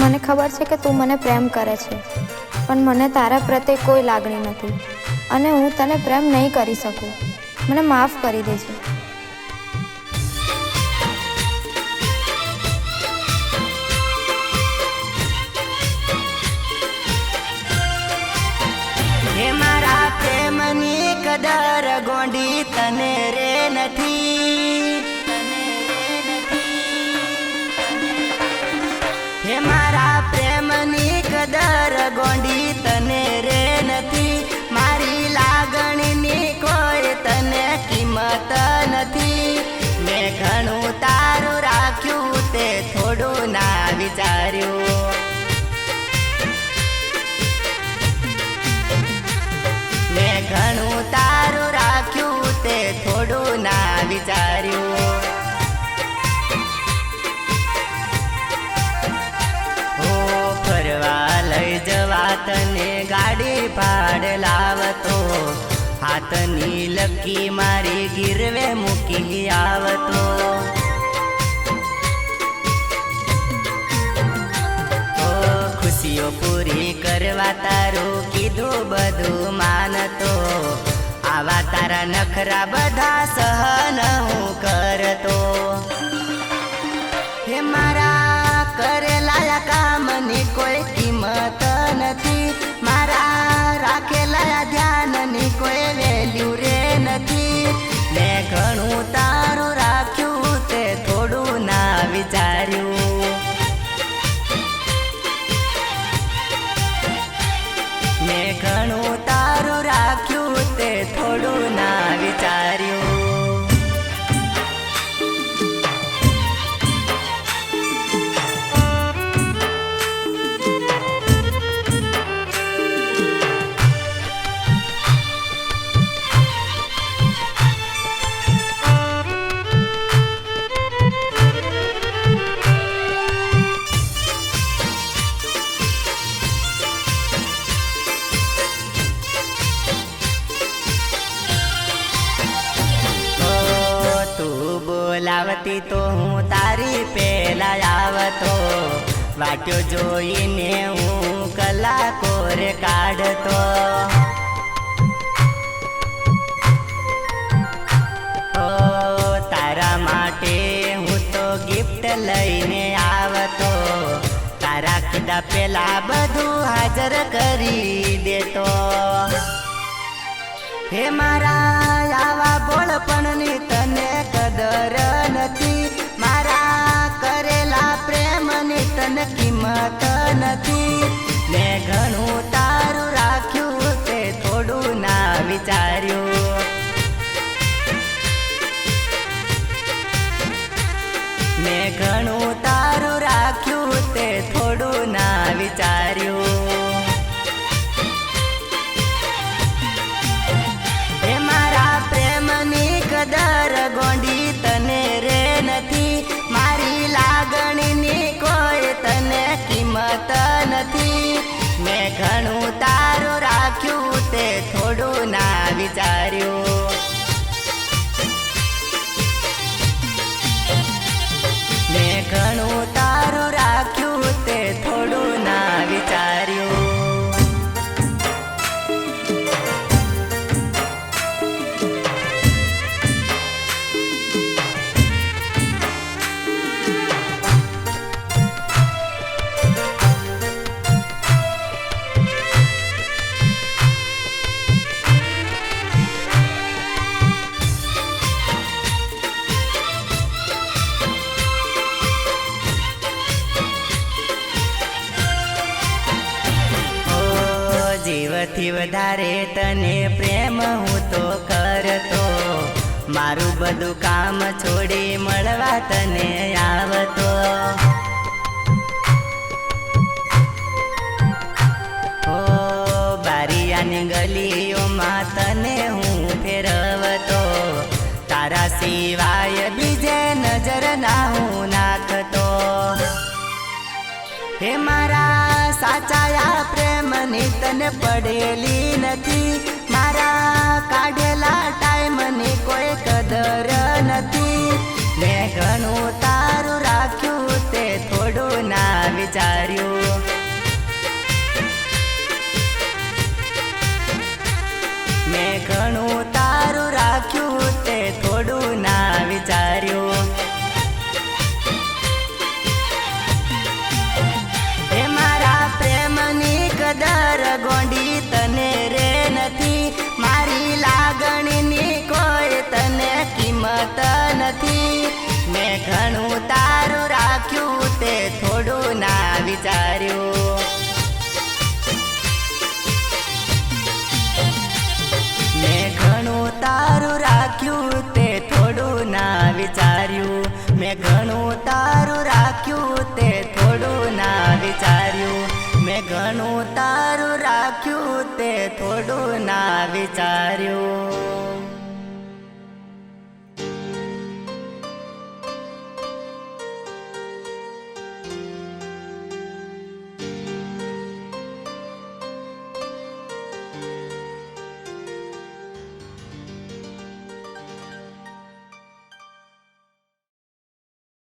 મને ખબર છે કે તું મને પ્રેમ કરે છે, પણ મને તારા પ્રત્યે કોઈ લાગણી નથી અને હું તને પ્રેમ નહીં કરી શકું. મને માફ કરી દેજે. હે મારા પ્રેમની કદર ગોંડી તને રે નથી. હે મારા પ્રેમની કદર ગોંડી તને રે નથી. મારી લાગણીની કોઈ તને કિંમત નથી. મેં ઘણું તારું રાખ્યું તે થોડું ના વિચાર્યું. મેં ઘણું તારું રાખ્યું તે થોડું ના વિચાર્યું. ફરવા લઈ જવા તને ગાડી ભાડ લાવતો, હાથની લકી મારી ગીરવે મૂકી આવતો. ખુશીઓ પૂરી કરવા તારું કીધું બધું માનતો. આવા તારા નખરા બધા સહન હું કરતો. હે મારા કરેલા કામની કોઈ કિંમત નથી. મારા રાખેલા ધ્યાનની કોઈ વેલ્યુ રે નથી. મેં ઘણું તારું રાખ્યું તે થોડું ના વિચાર્યું. મેં ઘણું તારું રાખ્યું તે થોડું ના વિચાર્યું. બોલાવતી તો હું તારી પેલા આવતો. વાટ્યો જોઈને હું કલાકો રે કાઢતો. તારા માટે હું તો ગિફ્ટ લઈને આવતો. તારા કીધા પેલા બધું હાજર કરી દેતો. હે મારા આવા બોળપણની તને કદર નથી. મારા કરેલા પ્રેમની તને કિંમત નથી. મેં ઘણું તારું રાખ્યું તે થોડું ના વિચાર્યું. મેં ઘણું તારું રાખ્યું તે થોડું ના વિચાર્યું. કદર ગોંડી તને રે નથી. મારી લાગણીની કોઈ તને કિંમત નથી. મેં ઘણું તારું રાખ્યું તે થોડું ના વિચાર્યું. મેં ઘણું તારું રાખ્યું તે થોડું ના વિચાર્યું. જીવથી વધારે તને પ્રેમ હું તો કરતો. મારું બધું કામ છોડી મળવા તને આવતો. બારિયાની ગલીઓમાં તને હું ફેરવતો. તારા સિવાય બીજે નજર ના હું નાખતો. હે મારા સાચા પ્રેમની તને પડેલી નથી. મારા કાઢેલા ટાઈમની કોઈ કદર નથી. મેં ઘણું તારું રાખ્યું તે થોડું ના વિચાર્યું. મેં ઘણું તારું રાખ્યું તે થોડું ના વિચાર્યું. એ મારા પ્રેમની કદર ગોંડી તને રે નથી, મારી લાગણીની કોઈ તને કિંમત નથી. મેં ઘણું તારું રાખ્યું તે થોડું ના વિચાર્યું. મેં ઘણું તારું રાખ્યું તે થોડું ના વિચાર્યું. મેં ઘણું તારું રાખ્યું તે થોડું ના વિચાર્યું. મેં ઘણું તારું રાખ્યું તે થોડું ના વિચાર્યું.